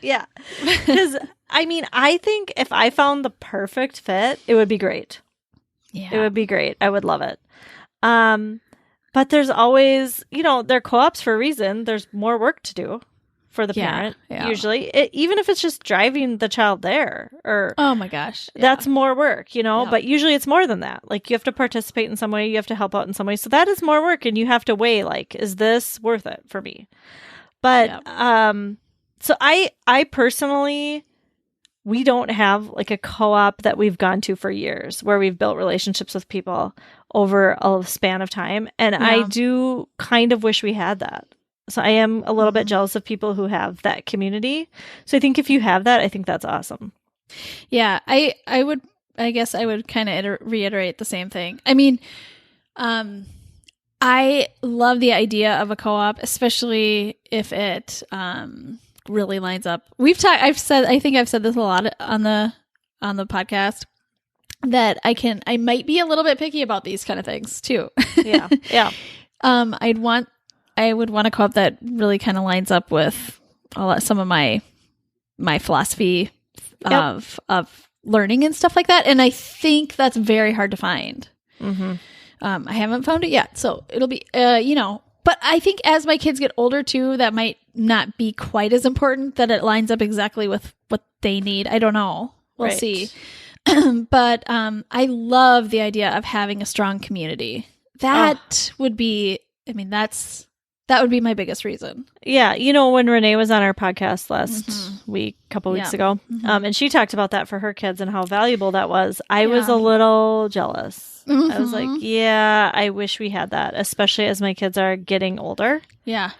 Yeah. Because, I mean, I think if I found the perfect fit, it would be great. Yeah. It would be great. I would love it. But there's always, they're co-ops for a reason. There's more work to do for the parent, usually. Even if it's just driving the child there, or oh my gosh, that's more work, but usually it's more than that. Like, you have to participate in some way, you have to help out in some way. So that is more work, and you have to weigh, like, is this worth it for me? But, so I personally, we don't have like a co-op that we've gone to for years where we've built relationships with people over a span of time. And I do kind of wish we had that. So I am a little bit jealous of people who have that community. So I think if you have that, I think that's awesome. Yeah, I guess I would kind of reiterate the same thing. I mean, I love the idea of a co-op, especially if it really lines up. I think I've said this a lot on the podcast, that I might be a little bit picky about these kind of things too. Yeah. Yeah. I would want a co-op that really kind of lines up with some of my philosophy of learning and stuff like that. And I think that's very hard to find. Mm-hmm. I haven't found it yet, so it'll be, but I think as my kids get older too, that might not be quite as important, that it lines up exactly with what they need. I don't know. We'll see. But I love the idea of having a strong community. That would be, that would be my biggest reason. Yeah. When Renee was on our podcast last week, a couple weeks ago, and she talked about that for her kids and how valuable that was, I was a little jealous. I was like, yeah, I wish we had that, especially as my kids are getting older. Yeah.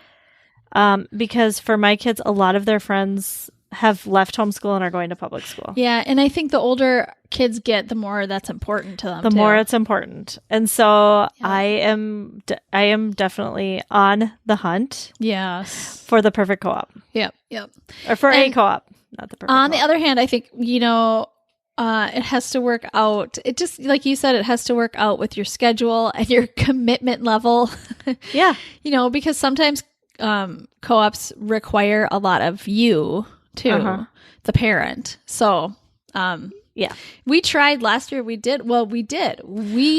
Because for my kids, a lot of their friends have left homeschool and are going to public school. Yeah, and I think the older kids get, the more that's important to them. The more it's important. And so I am definitely on the hunt. Yes. For the perfect co-op. Yep. Or for a co-op, not the perfect On co-op. the other hand, I think, it has to work out. It just, like you said, it has to work out with your schedule and your commitment level. Yeah. Because sometimes co-ops require a lot of you too, the parent. So, we tried last year. We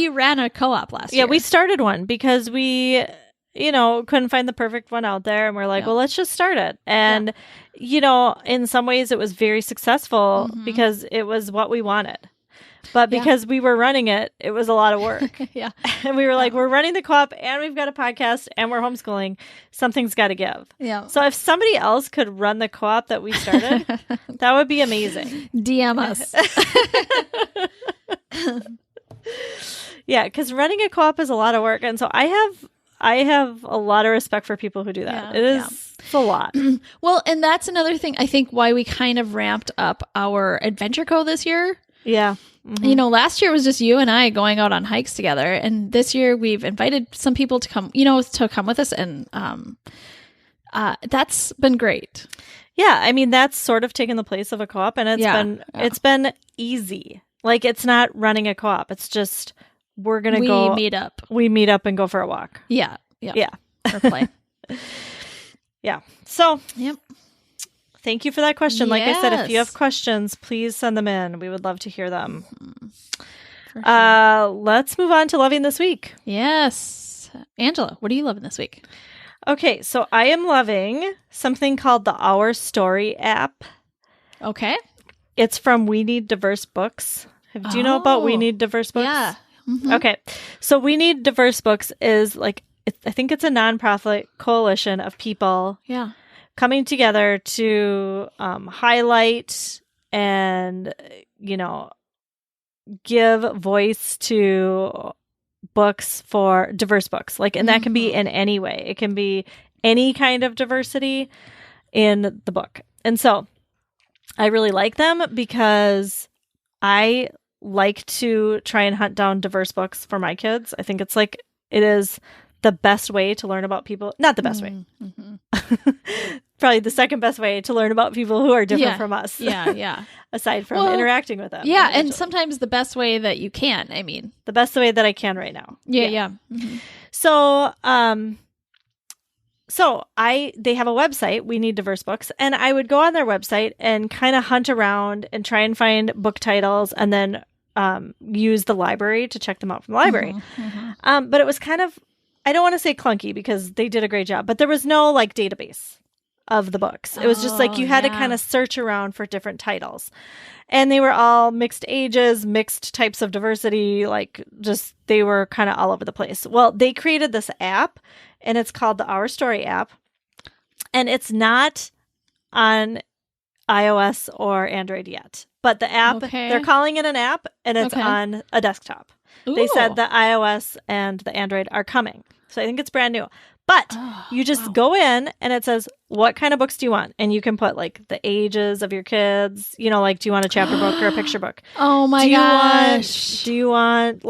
ran a co-op last year. Yeah, we started one because we, couldn't find the perfect one out there. And we're like, well, let's just start it. And, in some ways it was very successful because it was what we wanted. But because we were running it, it was a lot of work. Yeah. And we were like, we're running the co-op and we've got a podcast and we're homeschooling. Something's got to give. Yeah. So if somebody else could run the co-op that we started, that would be amazing. DM us. Yeah, because running a co-op is a lot of work. And so I have a lot of respect for people who do that. It's a lot. Well, and that's another thing, I think, why we kind of ramped up our Adventure Co this year. Yeah. Last year was just you and I going out on hikes together, and this year we've invited some people to come, with us, and that's been great. Yeah, that's sort of taken the place of a co-op, and it's been easy. Like, it's not running a co-op; it's just we meet up and go for a walk. Yeah. Or play. Yeah. So. Yep. Thank you for that question. Like I said, if you have questions, please send them in. We would love to hear them. Sure. Let's move on to loving this week. Yes. Angela, what are you loving this week? Okay, so I am loving something called the Our Story app. Okay. It's from We Need Diverse Books. Do you know about We Need Diverse Books? Yeah. Mm-hmm. Okay. So We Need Diverse Books is I think it's a nonprofit coalition of people. Yeah. Coming together to highlight and, give voice to books, for diverse books. And that can be in any way. It can be any kind of diversity in the book. And so I really like them because I like to try and hunt down diverse books for my kids. I think it is the best way to learn about people. Not the best way. Probably the second best way to learn about people who are different from us. Yeah. Aside from interacting with them. Yeah. And sometimes the best way that you can, I mean. The best way that I can right now. Yeah. So, they have a website, We Need Diverse Books, and I would go on their website and kind of hunt around and try and find book titles and then use the library to check them out from the library. But it was kind of, I don't want to say clunky because they did a great job, but there was no like database of the books. It was just like you had to kind of search around for different titles. And they were all mixed ages, mixed types of diversity, like just they were kind of all over the place. Well, they created this app and it's called the Our Story app. And it's not on iOS or Android yet. But the app, they're calling it an app and it's on a desktop. Ooh. They said the iOS and the Android are coming. So I think it's brand new. But you just go in and it says, what kind of books do you want? And you can put like the ages of your kids, you know, like, do you want a chapter book or a picture book? Oh my gosh. Do you want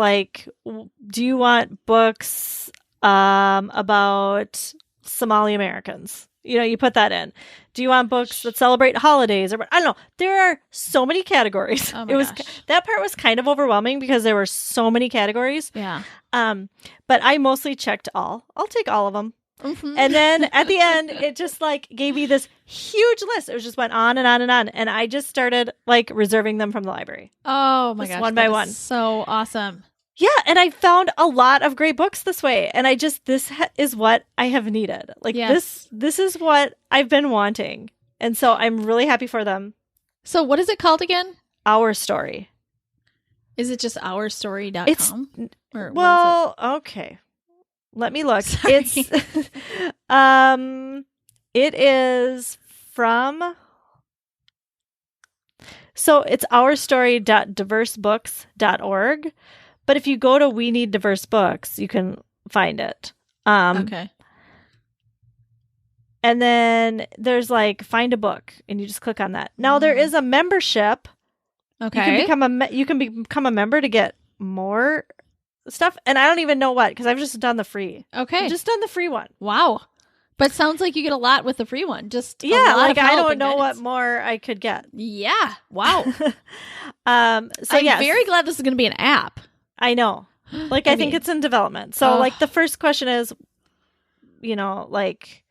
books about Somali Americans? You know, you put that in. Do you want books that celebrate holidays? Or I don't know. There are so many categories. Oh my gosh. That part was kind of overwhelming because there were so many categories. Yeah. But I mostly checked all. I'll take all of them. And then at the end, it just like gave me this huge list. It just went on and on and on. And I just started like reserving them from the library. Oh my gosh. One by one. So awesome. Yeah, and I found a lot of great books this way, and this is what I have needed. Like this is what I've been wanting, and so I'm really happy for them. So what is it called again? Our Story. Is it just ourstory.com? Okay. Let me look. Sorry. It is from. So it's ourstory.diversebooks.org. But if you go to We Need Diverse Books, you can find it. Okay. And then there's like find a book, and you just click on that. Now there is a membership. Okay. You can become a member to get more stuff, and I don't even know what because I've just done the free. Okay. I've just done the free one. Wow. But sounds like you get a lot with the free one. Just I don't know what more I could get. Yeah. Wow. I'm very glad this is going to be an app. I know. Like, I think it's in development. So, like, the first question is, you know, like,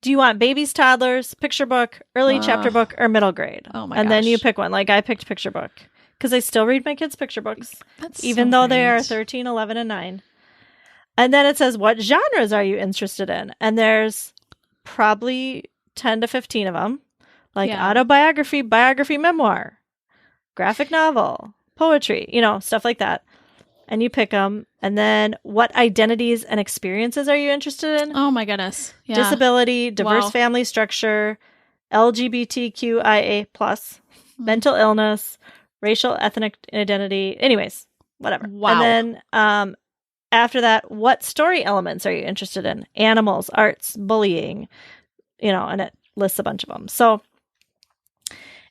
do you want babies, toddlers, picture book, early chapter book, or middle grade? Oh, my gosh. And then you pick one. Like, I picked picture book because I still read my kids' picture books, even though they are 13, 11, and 9. And then it says, what genres are you interested in? And there's probably 10 to 15 of them, like autobiography, biography, memoir, graphic novel, poetry, you know, stuff like that. And you pick them. And then what identities and experiences are you interested in? Oh, my goodness. Yeah. Disability, diverse family structure, LGBTQIA+, mental illness, racial, ethnic identity. Anyways, whatever. Wow. And then after that, what story elements are you interested in? Animals, arts, bullying, you know, and it lists a bunch of them. So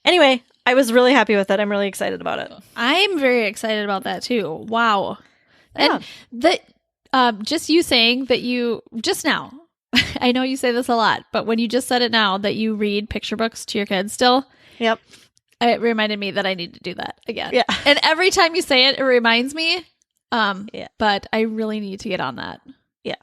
anyway, I was really happy with it. I'm really excited about it. I'm very excited about that too. Wow. Yeah. And just you saying that you just now, I know you say this a lot, but when you just said it now that you read picture books to your kids still. Yep. It reminded me that I need to do that again. Yeah. And every time you say it, it reminds me. But I really need to get on that. Yeah.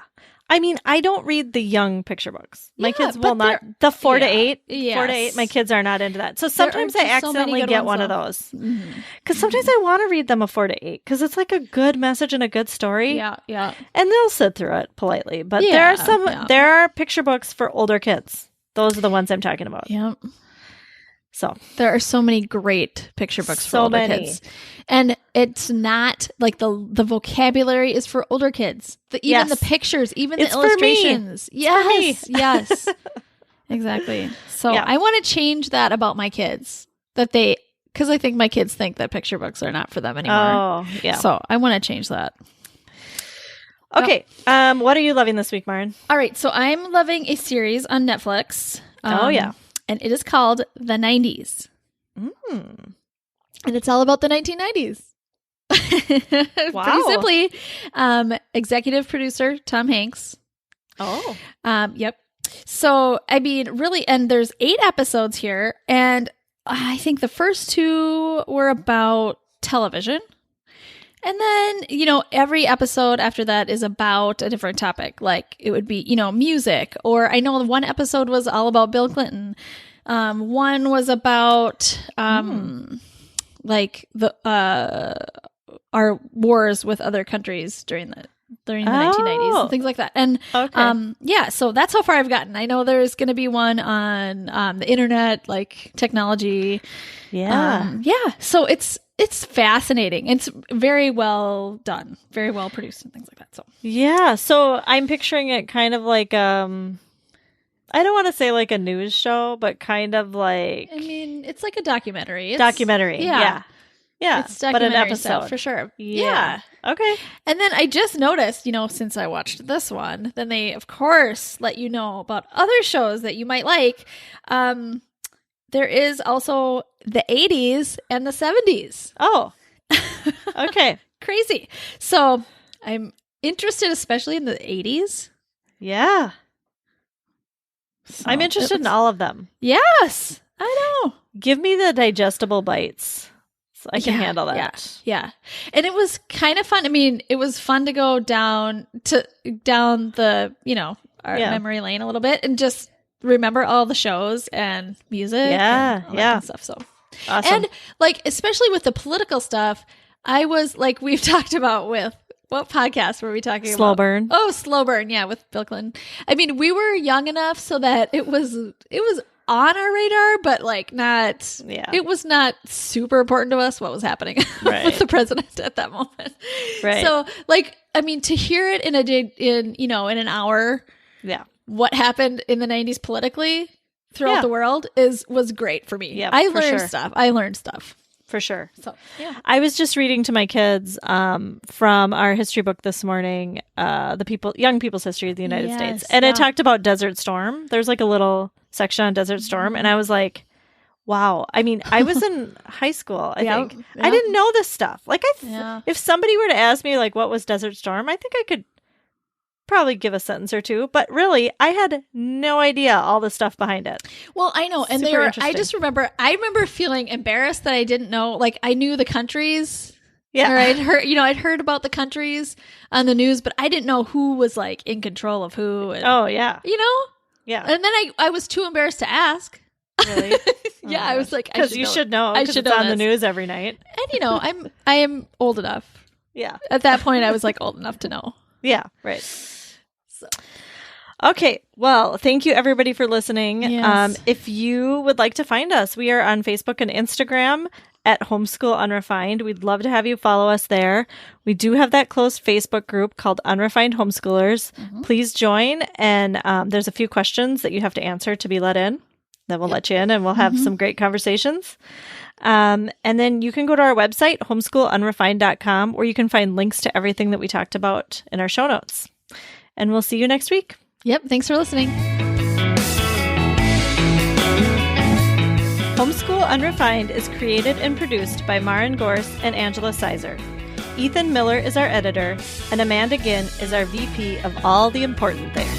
I mean, I don't read the young picture books. My kids will not. The 4 to 8. Yes. 4 to 8, my kids are not into that. So sometimes I accidentally get one of those. Because sometimes I want to read them a 4 to 8 because it's like a good message and a good story. Yeah, yeah. And they'll sit through it politely. But there are picture books for older kids. Those are the ones I'm talking about. Yeah. So there are so many great picture books for older kids. And it's not like the vocabulary is for older kids. Even the pictures, even the illustrations. Yes. Yes. Exactly. So I want to change that about my kids because I think my kids think that picture books are not for them anymore. Oh, yeah. So I want to change that. Okay. What are you loving this week, Maren? All right. So I'm loving a series on Netflix. And it is called The 90s. And it's all about the 1990s. Wow. Pretty simply, executive producer Tom Hanks. Oh. Yep. So, I mean, really, and there's 8 episodes here, and I think the first 2 were about television. And then, every episode after that is about a different topic. Like it would be, music, or I know one episode was all about Bill Clinton. One was about, like our wars with other countries during the 1990s and things like that. And so that's how far I've gotten. I know there's going to be one on the internet, like technology. Yeah. So it's fascinating. It's very well done, very well produced and things like that. So yeah. So I'm picturing it kind of like I don't want to say like a news show, but kind of like, I mean, it's like a documentary. Yeah. It's documentary, but an episode stuff, for sure. Yeah. Okay. And then I just noticed, since I watched this one, then they, of course, let you know about other shows that you might like. There is also the 80s and the 70s. Oh, okay. Crazy. So I'm interested, especially in the 80s. Yeah. So I'm interested in all of them. Yes, I know. Give me the digestible bites. So I can handle that. Yeah. And it was kind of fun. I mean, it was fun to go down the, our memory lane a little bit and just remember all the shows and music and all that kind of stuff. So awesome. And like, especially with the political stuff, I was like, we've talked about with what podcast were we talking about? Slow Burn. Oh, Slow Burn. Yeah. With Bill Clinton. I mean, we were young enough so that it was on our radar, but like not, it was not super important to us what was happening with the president at that moment. Right. So like, I mean, to hear it in an hour, what happened in the 90s politically throughout the world was great for me. Yeah, I learned stuff. For sure. So, yeah. I was just reading to my kids from our history book this morning, Young People's History of the United States. And it talked about Desert Storm. There's like a little section on Desert Storm. And I was like, wow. I mean, I was in high school, I think. Yeah. I didn't know this stuff. Like, if somebody were to ask me, like, what was Desert Storm, I think I could probably give a sentence or two, but really I had no idea all the stuff behind it. Well, I know. And I remember feeling embarrassed that I didn't know, like I knew the countries. Yeah. Or I'd heard about the countries on the news, but I didn't know who was like in control of who. And, Yeah. Yeah. And then I was too embarrassed to ask. Really? Yeah. I was like, because you should know. I should know on the news every night. And I am old enough. Yeah. At that point I was like old enough to know. Yeah. Right. So. Okay. Well, thank you everybody for listening. Yes. If you would like to find us, we are on Facebook and Instagram at Homeschool Unrefined. We'd love to have you follow us there. We do have that closed Facebook group called Unrefined Homeschoolers. Mm-hmm. Please join. And there's a few questions that you have to answer to be let in. Then we'll let you in and we'll have some great conversations. And then you can go to our website, homeschoolunrefined.com, where you can find links to everything that we talked about in our show notes. And we'll see you next week. Yep. Thanks for listening. Homeschool Unrefined is created and produced by Maren Gorse and Angela Sizer. Ethan Miller is our editor, and Amanda Ginn is our VP of all the important things.